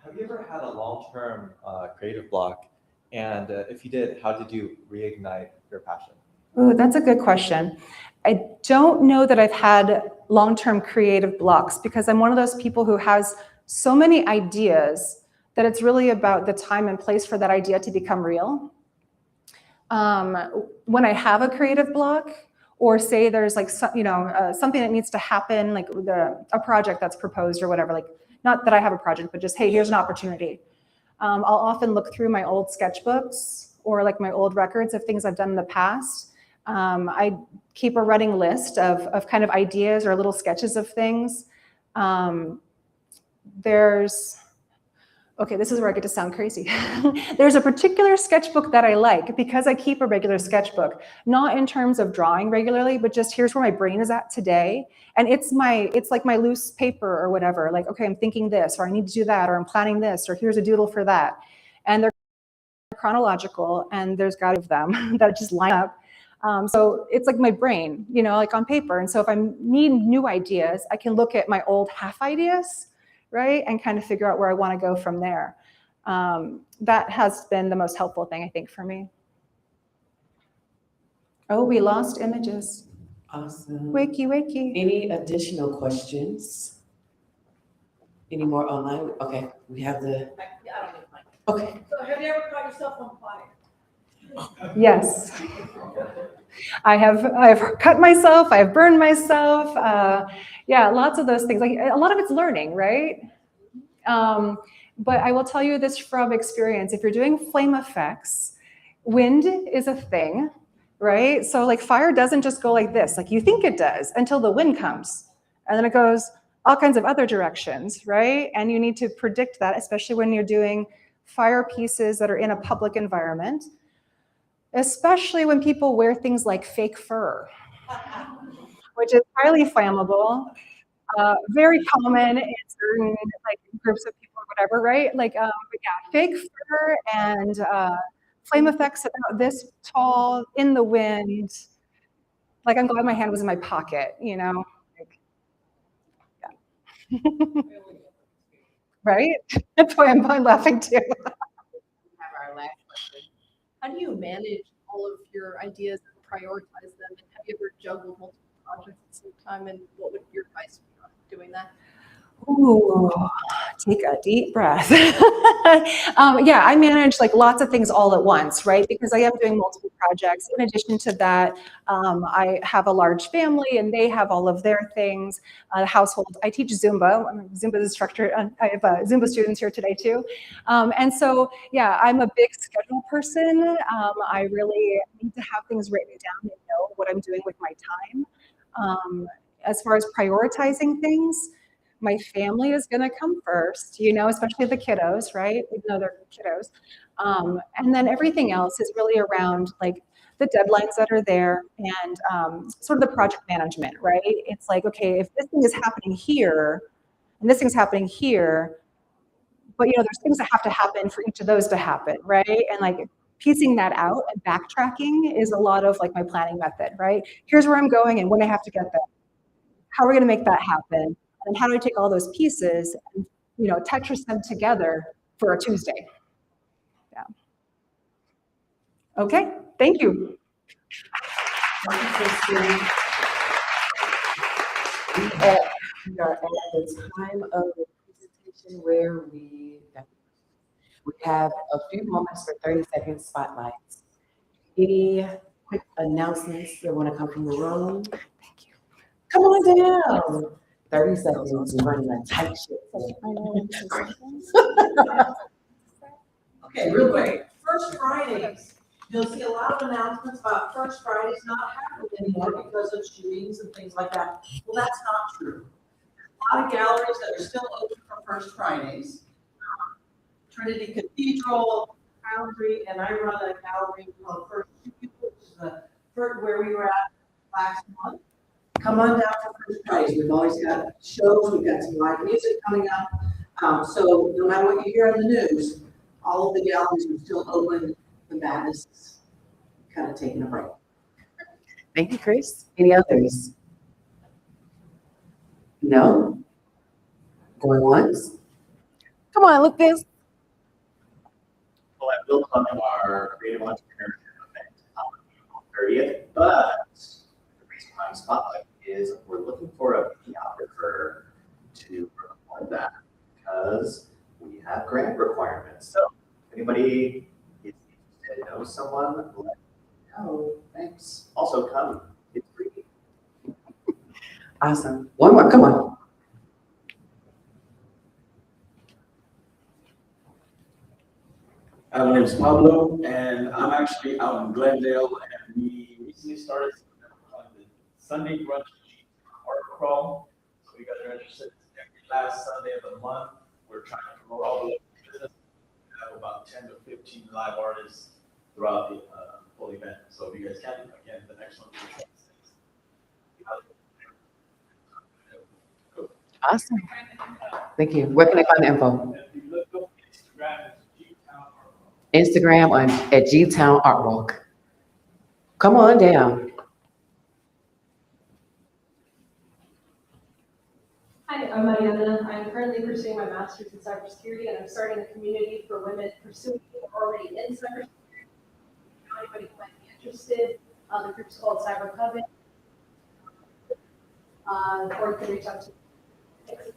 have you ever had a long-term creative block? And if you did, how did you reignite your passion? Ooh, that's a good question. I don't know that I've had long-term creative blocks because I'm one of those people who has so many ideas that it's really about the time and place for that idea to become real. When I have a creative block, or say there's like something that needs to happen, like a project that's proposed or whatever, like not that I have a project, but just, hey, here's an opportunity. I'll often look through my old sketchbooks or like my old records of things I've done in the past. I keep a running list of kind of ideas or little sketches of things. Okay, this is where I get to sound crazy. There's a particular sketchbook that I like because I keep a regular sketchbook, not in terms of drawing regularly, but just here's where my brain is at today. And it's like my loose paper or whatever, like, okay, I'm thinking this, or I need to do that, or I'm planning this, or here's a doodle for that. And they're chronological, and there's got of them that just line up. So it's like my brain, like on paper. And so if I need new ideas, I can look at my old half ideas, right? And kind of figure out where I want to go from there. That has been the most helpful thing, I think, for me. Oh, we lost images. Awesome. Wakey, wakey. Any additional questions? Any more online? Okay, we have the, okay. So have you ever caught yourself on fire? Yes. I've cut myself, I've burned myself. Yeah, lots of those things. Like a lot of it's learning, right? But I will tell you this from experience. If you're doing flame effects, wind is a thing, right? So like fire doesn't just go like this, like you think it does until the wind comes. And then it goes all kinds of other directions, right? And you need to predict that, especially when you're doing fire pieces that are in a public environment, especially when people wear things like fake fur, which is highly flammable, very common in certain like groups of people or whatever, right? Like, but yeah, fake fur and flame effects about this tall in the wind. Like, I'm glad my hand was in my pocket, you know? Like, yeah. Right? That's why I'm laughing too. Have our last question. How do you manage all of your ideas and prioritize them? And have you ever juggled multiple projects at the same time? And what would your advice be on doing that? Ooh, take a deep breath. Yeah, I manage like lots of things all at once, right? Because I am doing multiple projects. In addition to that, I have a large family and they have all of their things. Household. I teach Zumba. I'm a Zumba instructor. I have Zumba students here today too. And so, yeah, I'm a big schedule person. I really need to have things written down and know what I'm doing with my time. As far as prioritizing things, my family is going to come first, you know, especially the kiddos, right? Even though they're kiddos. And then everything else is really around like the deadlines that are there and sort of the project management, right? It's like, okay, if this thing is happening here and this thing's happening here, but you know, there's things that have to happen for each of those to happen, right? And like piecing that out and backtracking is a lot of like my planning method, right? Here's where I'm going and when I have to get there. How are we going to make that happen? And how do I take all those pieces and, you know, Tetris them together for a Tuesday? Yeah. Okay, thank you. Thank you, Kristin. We are at the time of the presentation where we have a few moments for 30-second spotlights. Any quick announcements that want to come from the room? Thank you. Come on down. 30 seconds, we're running a tight ship. Okay, real quick. First Fridays. You'll see a lot of announcements about First Fridays not happening anymore because of shootings and things like that. Well, that's not true. A lot of galleries that are still open for First Fridays. Trinity Cathedral, Foundry, and I run a gallery called First Studio, which is where we were at last month. Come on down for First Fridays. We've always got shows, we've got some live music coming up. So no matter what you hear on the news, all of the galleries are still open. The madness is kind of taking a break. Thank you, Chris. Any others? No? Going once? Come on, Lucas. Well, I will come to our Creative Entrepreneurship event on April 30th, but the reason why I'm spotlight is we're looking for a videographer to record that because we have grant requirements. So if anybody is interested, knows someone, let me know. Thanks. Also come. It's free. Awesome. One more, come on. My name is Pablo, and I'm actually out in Glendale, and we recently started the Sunday brunch art crawl. So we got registered every last Sunday of the month. We're trying to promote all the local business. We have about 10 to 15 live artists throughout the whole event. So if you guys can, again, the next one will be 26. Awesome. Thank you. Where can I find the info? If you look up Instagram, Instagram on at G-Town Art Walk. Come on down. Hi, I'm Mariana. I'm currently pursuing my master's in cybersecurity, and I'm starting a community for women pursuing or already in cybersecurity. If anybody might be interested, the group's called Cyber Coven. Or you can reach out to me.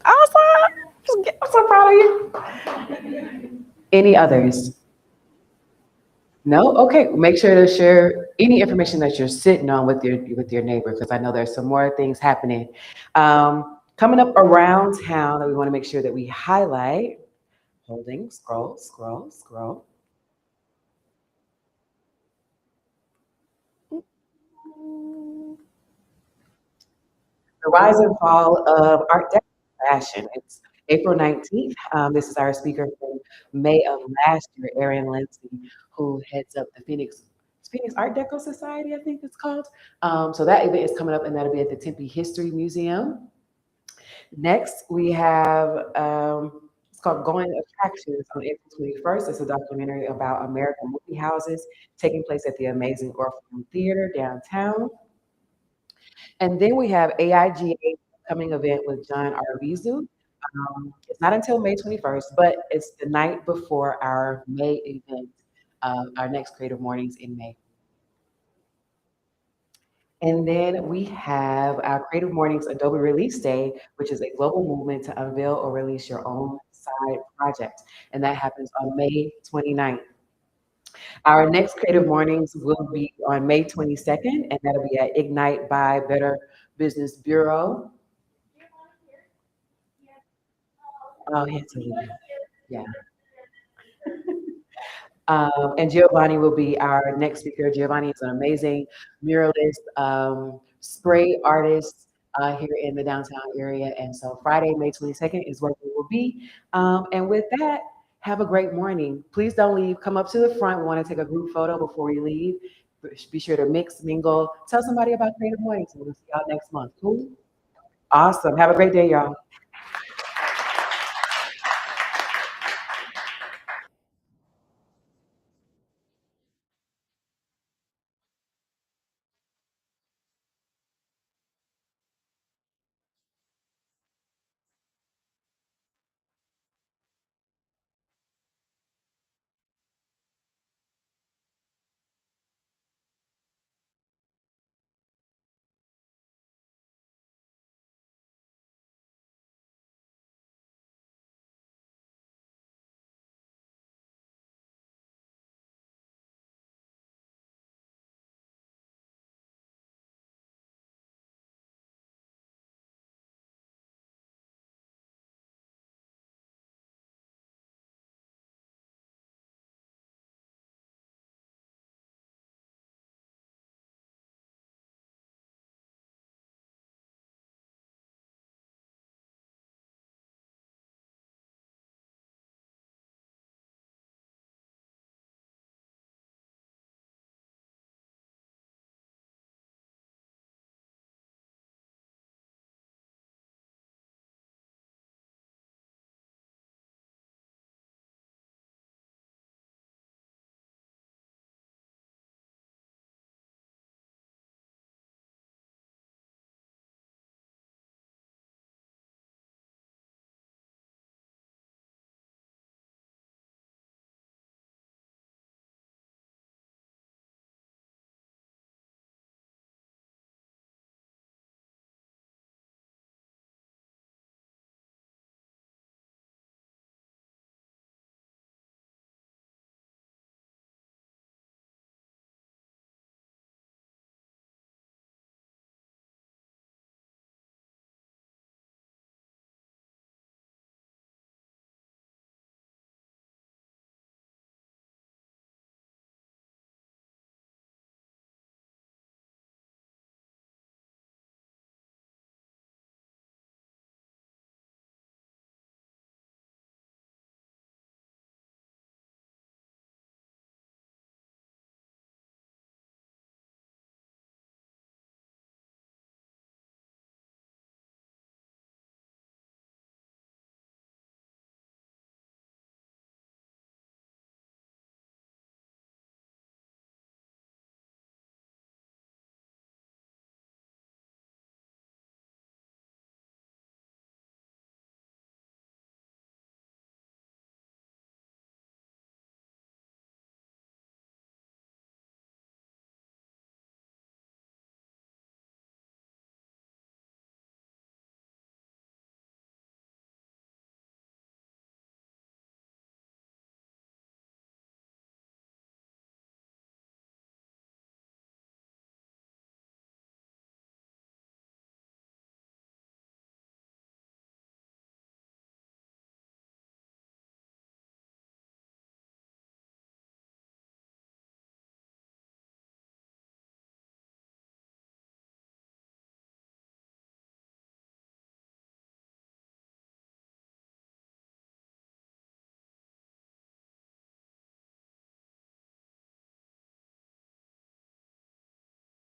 Awesome. I'm so proud of you. Any others? No? Okay. Make sure to share any information that you're sitting on with your neighbor, because I know there's some more things happening. Coming up around town that we want to make sure that we highlight. Holding, scroll, scroll, scroll. The rise and fall of Art Deco fashion. It's April 19th. This is our speaker from May of last year, Erin Lindsay, who heads up the Phoenix Art Deco Society, I think it's called. So that event is coming up, and that'll be at the Tempe History Museum. Next, we have it's called Going Attractions on April 21st. It's a documentary about American movie houses taking place at the amazing Orpheum Theater downtown. And then we have AIGA coming event with John Arvizu. It's not until May 21st, but it's the night before our May event, our next Creative Mornings in May. And then we have our Creative Mornings Adobe Release Day, which is a global movement to unveil or release your own side project. And that happens on May 29th. Our next Creative Mornings will be on May 22nd, and that'll be at Ignite by Better Business Bureau. Oh, yeah. And Giovanni will be our next speaker. Giovanni is an amazing muralist, spray artist here in the downtown area. And so Friday, May 22nd is where we will be. And with that, have a great morning. Please don't leave. Come up to the front. We want to take a group photo before we leave. Be sure to mix, mingle. Tell somebody about Creative Mornings. We'll see y'all next month. Cool? Awesome. Have a great day, y'all.